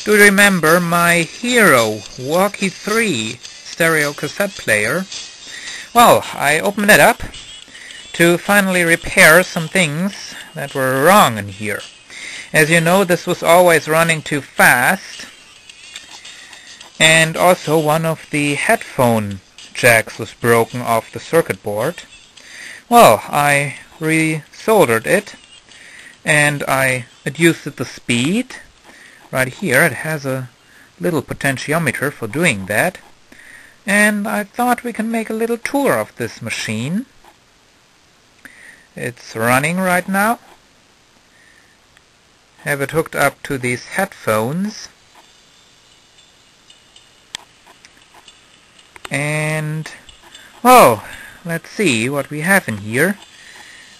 Do you remember my HERU Walky III stereo cassette player? Well, I opened it up to finally repair some things that were wrong in here. As you know, this was always running too fast, and also one of the headphone jacks was broken off the circuit board. Well, I re-soldered it, and I adjusted the speed. Right here it has a little potentiometer for doing that, and I thought we can make a little tour of this machine. It's running right now. Have it hooked up to these headphones, and well, let's see what we have in here.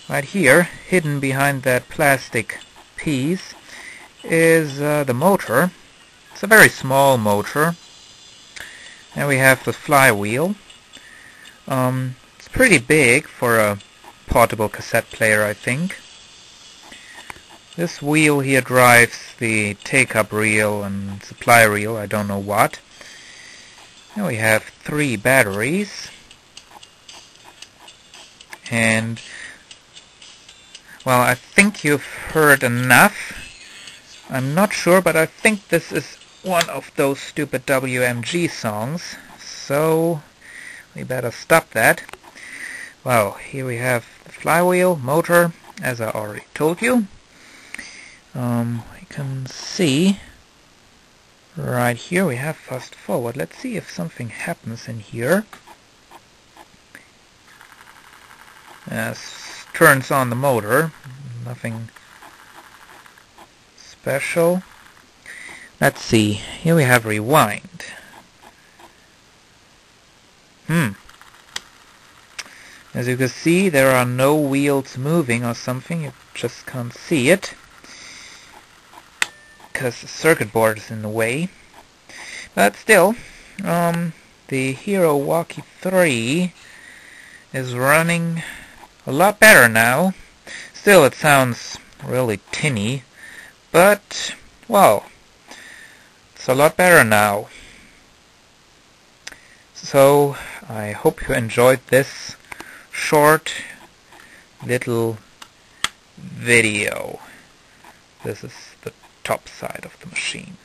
Right here, hidden behind that plastic piece, is the motor. It's a very small motor. And we have the flywheel. It's pretty big for a portable cassette player, I think. This wheel here drives the take-up reel and supply reel, I don't know what. And we have 3 batteries. And well, I think you've heard enough. I'm not sure, but I think this is one of those stupid WMG songs, so we better stop that. Well, here we have the flywheel, motor, as I already told you. You can see right here we have fast forward. Let's see if something happens in here. Turns on the motor. Nothing special. Let's see. Here we have rewind. As you can see, there are no wheels moving or something. You just can't see it because the circuit board is in the way. But still, the HERU Walky III is running a lot better now. Still, it sounds really tinny, but, well, it's a lot better now. So, I hope you enjoyed this short little video. This is the top side of the machine.